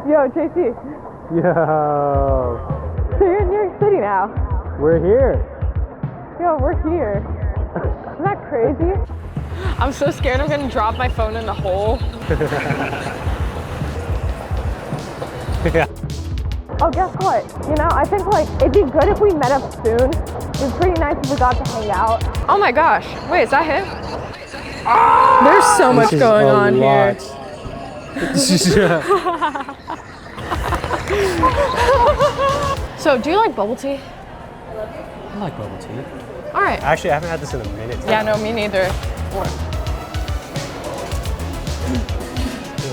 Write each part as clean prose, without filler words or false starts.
Yo, JC. Yo. So you're in New York City now. We're here. Yo, we're here. Isn't that crazy? I'm so scared I'm gonna drop my phone in the hole. Yeah. Oh, guess what? You know, I think like it'd be good if we met up soon. It'd be pretty nice if we got to hang out. Oh my gosh. Wait, is that him? Oh, there's so much going on here. So, do you like bubble tea? I like bubble tea. All right. Actually, I haven't had this in a minute. Yeah, no, me neither. Oh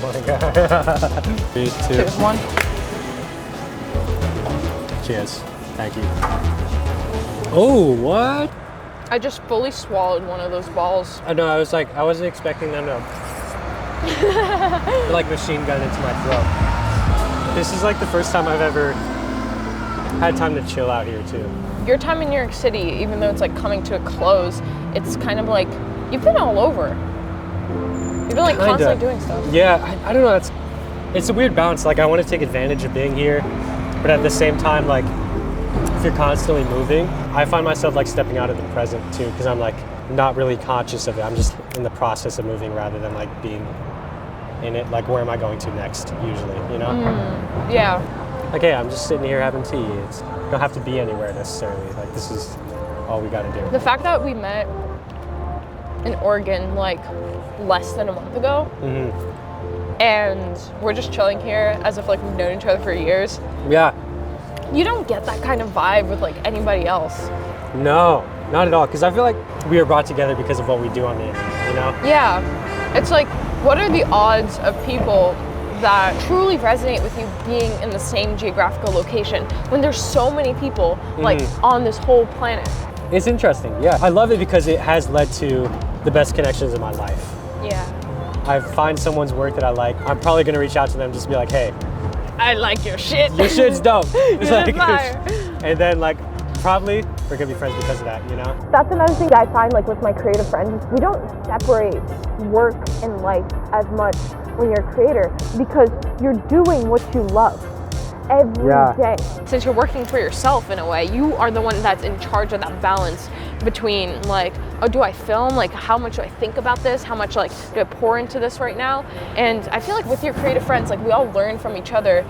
my God. 3, 2, 1. Cheers. Thank you. Oh, what? I just fully swallowed one of those balls. I know, I wasn't expecting them to like machine gun into my throat. This is like the first time I've ever had time to chill out here too. Your time in New York City, even though it's like coming to a close, it's kind of like, you've been all over. You've been like constantly doing stuff. Yeah, I don't know, it's a weird balance. Like I want to take advantage of being here, but at the same time, like if you're constantly moving, I find myself like stepping out of the present too, because I'm like not really conscious of it. I'm just in the process of moving rather than like being in it. Like where am I going to next usually, you know? Yeah. Like, hey, I'm just sitting here having tea. You don't have to be anywhere necessarily. Like this is all we gotta do. The fact that we met in Oregon like less than a month ago, and we're just chilling here as if like we've known each other for years. Yeah. You don't get that kind of vibe with like anybody else. No, not at all. Because I feel like we were brought together because of what we do on the internet, you know? Yeah. It's like, what are the odds of people that truly resonate with you being in the same geographical location when there's so many people like on this whole planet? It's interesting, yeah. I love it because it has led to the best connections in my life. Yeah. I find someone's work that I like, I'm probably gonna reach out to them and just be like, hey, I like your shit. Your shit's dope. It's like, fire. And then like, probably we're gonna be friends because of that, you know? That's another thing that I find like with my creative friends, we don't separate work and life as much when you're a creator because you're doing what you love every day. Since you're working for yourself in a way, you are the one that's in charge of that balance between like, oh, do I film? Like, how much do I think about this? How much like do I pour into this right now? And I feel like with your creative friends, like we all learn from each other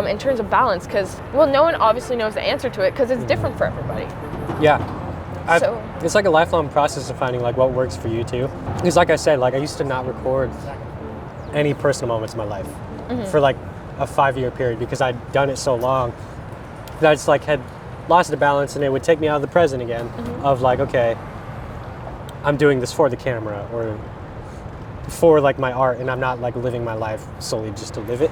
in terms of balance because, well, no one obviously knows the answer to it because it's different for everybody. Yeah. It's like a lifelong process of finding like what works for you too. Because like I said, like I used to not record any personal moments in my life for like a 5-year period because I'd done it so long that I just like had lost the balance and it would take me out of the present again of like, okay, I'm doing this for the camera or for like my art and I'm not like living my life solely just to live it.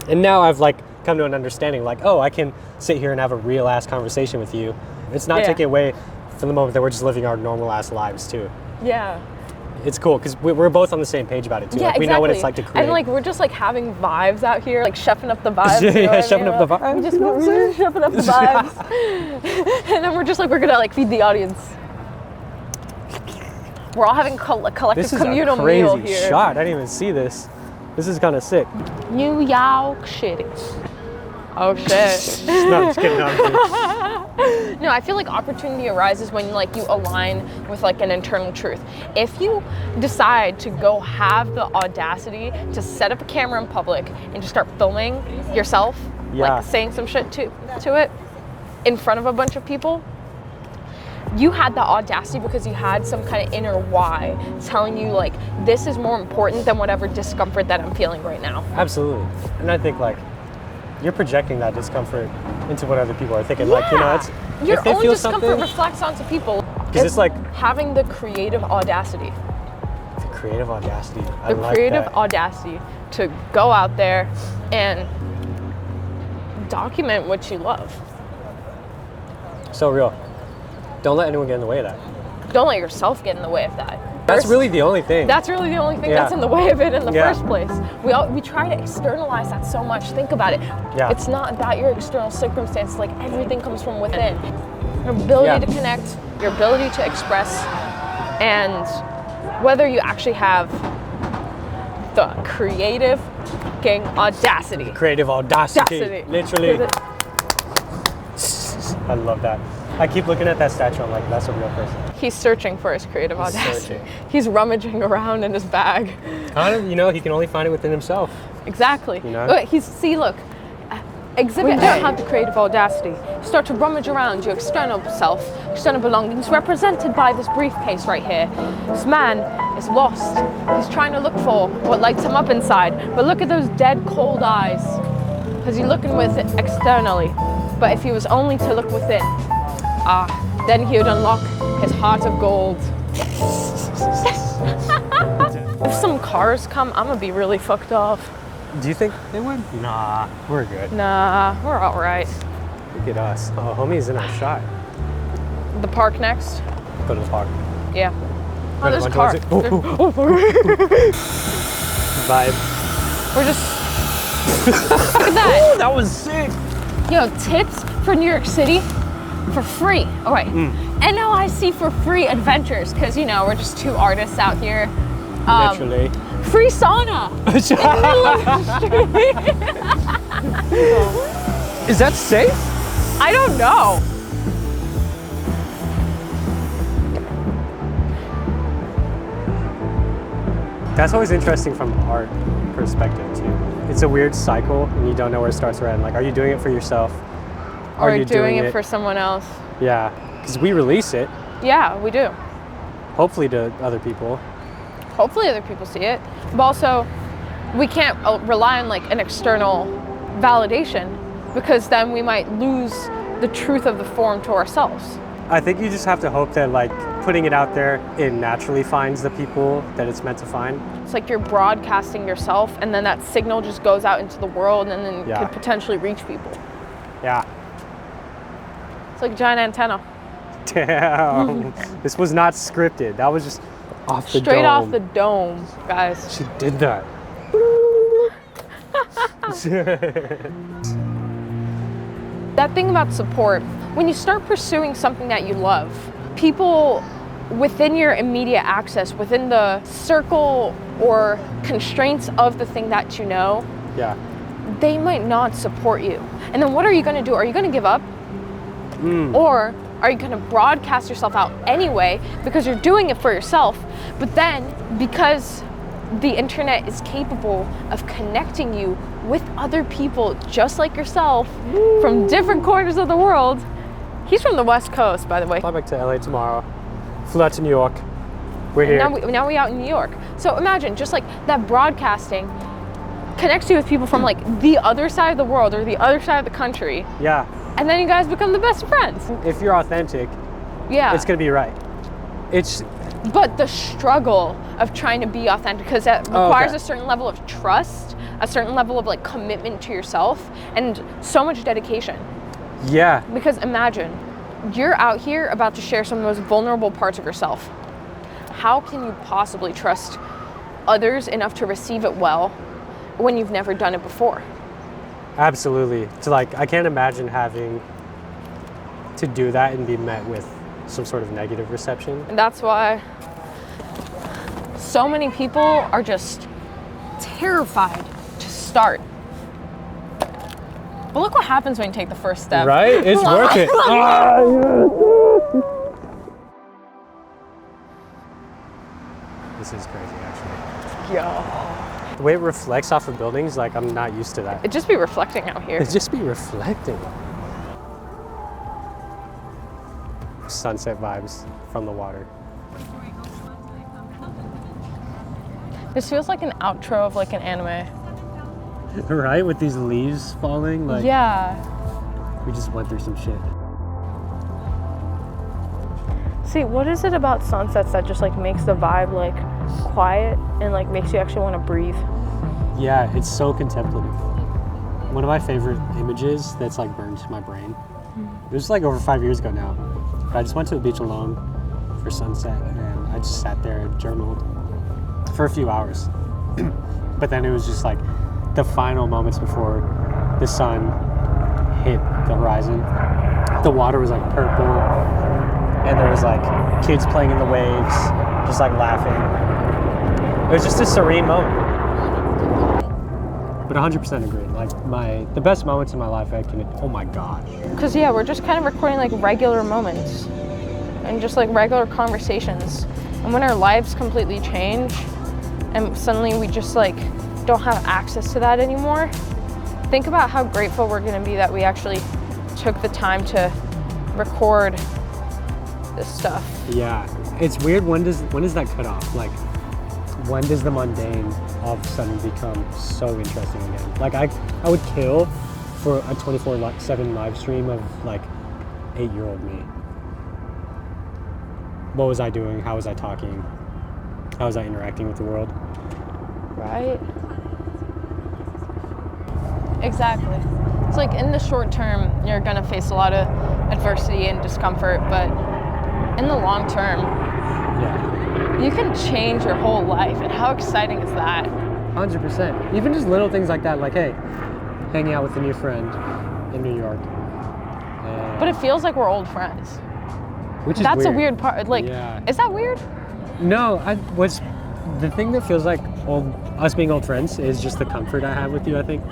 And now I've like come to an understanding like, oh, I can sit here and have a real ass conversation with you. It's not taking away from the moment that we're just living our normal ass lives too. Yeah. It's cool because we're both on the same page about it too. Yeah, like, we know what it's like to create. And like we're just like having vibes out here, like chefing up the vibes. Chefing up the vibes. We're just chefing up the vibes. And then we're just like, we're gonna like feed the audience. We're all having collective communal meal here. This is a crazy shot. I didn't even see this. This is kind of sick. New York City. Oh shit. No, I'm just kidding. No, I feel like opportunity arises when like you align with like an internal truth. If you decide to go have the audacity to set up a camera in public and just start filming yourself, like saying some shit to it in front of a bunch of people, you had the audacity because you had some kind of inner why telling you like, this is more important than whatever discomfort that I'm feeling right now. Absolutely. And I think like, you're projecting that discomfort into what other people are thinking. Like, you know, it's, your if they own feel discomfort reflects onto people. Because it's like having the creative audacity. The creative audacity. The creative audacity to go out there and document what you love. So real. Don't let anyone get in the way of that. Don't let yourself get in the way of that. That's really the only thing. That's really the only thing that's in the way of it in the first place. We try to externalize that so much. Think about it. Yeah. It's not about your external circumstance. Like everything comes from within. Your ability to connect, your ability to express, and whether you actually have The creative fucking audacity. Creative audacity. Literally. I love that. I keep looking at that statue. I'm like, that's a real person. He's searching for his creative audacity. He's rummaging around in his bag. Kind of, you know, he can only find it within himself. Exactly. You know? Look. Exhibit A, have the creative audacity. Start to rummage around your external self, external belongings, represented by this briefcase right here. This man is lost. He's trying to look for what lights him up inside. But look at those dead, cold eyes. Because he's looking with it externally. But if he was only to look within, then he would unlock his heart of gold. If some cars come, I'm gonna be really fucked off. Do you think they would? Nah, we're good. Nah, we're all right. Look at us. Oh, homie's in our shot. The park next? Go to the park. Yeah. Oh, there's a car. Vibe. We're just... Look at that. Ooh, that was sick. Yo, tips for New York City for free. All right. NOIC for free adventures, because, you know, we're just two artists out here. Literally. Free sauna. Is that safe? I don't know. That's always interesting from art perspective too. It's a weird cycle and you don't know where it starts or ends. Like, are you doing it for yourself? Or are you doing it for someone else? Yeah, because we release it. Yeah, we do. Hopefully to other people. Hopefully other people see it. But also, we can't rely on like an external validation, because then we might lose the truth of the form to ourselves. I think you just have to hope that, like, putting it out there, it naturally finds the people that it's meant to find. It's like you're broadcasting yourself, and then that signal just goes out into the world and then could potentially reach people. Yeah. It's like a giant antenna. Damn. This was not scripted. That was just off the dome. Straight off the dome, guys. She did that. That thing about support, when you start pursuing something that you love, people within your immediate access, within the circle or constraints of the thing that you know, they might not support you. And then what are you going to do? Are you going to give up? Or are you going to broadcast yourself out anyway because you're doing it for yourself? But then, because the internet is capable of connecting you with other people just like yourself from different corners of the world. He's from the West Coast, by the way. Fly back to LA tomorrow. Flew out to New York. We're here. Now we out in New York. So imagine just like that broadcasting connects you with people from like the other side of the world or the other side of the country. Yeah. And then you guys become the best friends. If you're authentic, it's gonna be right. But the struggle of trying to be authentic, because that requires a certain level of trust, a certain level of like commitment to yourself, and so much dedication. Yeah. Because imagine, you're out here about to share some of the most vulnerable parts of yourself. How can you possibly trust others enough to receive it well when you've never done it before? Absolutely. I can't imagine having to do that and be met with some sort of negative reception. And that's why so many people are just terrified to start. But look what happens when you take the first step. Right? It's worth it. This is crazy, actually. Yo. The way it reflects off of buildings, like, I'm not used to that. It'd just be reflecting out here. It'd just be reflecting. Sunset vibes from the water. This feels like an outro of like an anime. Right? With these leaves falling? Like, yeah. We just went through some shit. See, what is it about sunsets that just like makes the vibe like quiet and like makes you actually want to breathe? Yeah, it's so contemplative. One of my favorite images that's like burned to my brain. It was like over 5 years ago now. But I just went to the beach alone for sunset and I just sat there and journaled for a few hours. But then it was just like the final moments before the sun hit the horizon. The water was like purple and there was like kids playing in the waves, just like laughing. It was just a serene moment. But 100% agree. Like the best moments in my life, oh my gosh. Because yeah, we're just kind of recording like regular moments and just like regular conversations. And when our lives completely change and suddenly we just like don't have access to that anymore, think about how grateful we're gonna be that we actually took the time to record this stuff. Yeah, it's weird. When does that cut off? Like, when does the mundane all of a sudden become so interesting again? Like, I would kill for a 24/7 live stream of like 8-year-old me. What was I doing? How was I talking? How was I interacting with the world? Right? Exactly. It's like in the short term, you're gonna face a lot of adversity and discomfort, but in the long term, yeah, you can change your whole life. And how exciting is that? 100%. Even just little things like that, like, hey, hanging out with a new friend in New York. But it feels like we're old friends. Which is That's weird. a weird part. Like, yeah. Is that weird? No, the thing that feels like us being old friends is just the comfort I have with you, I think.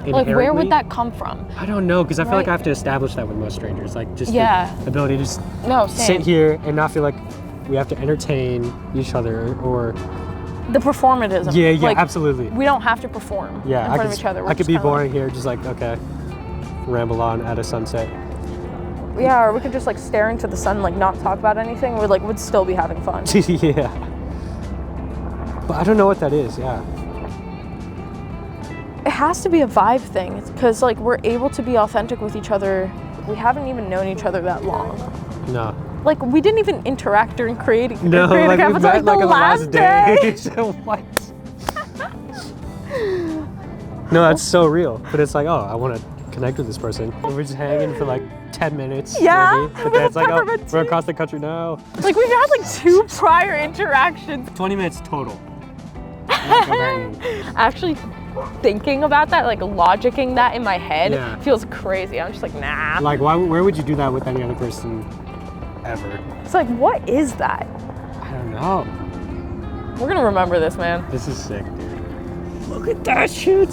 Like, where would that come from? I don't know, because I feel like I have to establish that with most strangers. Like, just the ability to just sit here and not feel like we have to entertain each other or... The performatism. Yeah, like, absolutely. We don't have to perform in front of each other. I could be boring here, just like, okay, ramble on at a sunset. Yeah, or we could just like stare into the sun, like not talk about anything. We'd still be having fun. Yeah. But I don't know what that is, yeah. It has to be a vibe thing. It's because like we're able to be authentic with each other. We haven't even known each other that long. No. Like we didn't even interact during creating. No, like we met like on the last day. What? No, that's so real. But it's like, oh, I want to connect with this person. And we're just hanging for like 10 minutes. Yeah. Maybe. But then it's like, oh, we're across the country now. Like we've had like 2 prior interactions. 20 minutes total. Actually thinking about that, like logicking that in my head feels crazy. I'm just like, nah. Like where would you do that with any other person ever? It's like, what is that? I don't know. We're gonna remember this, man. This is sick, dude. Look at that shit.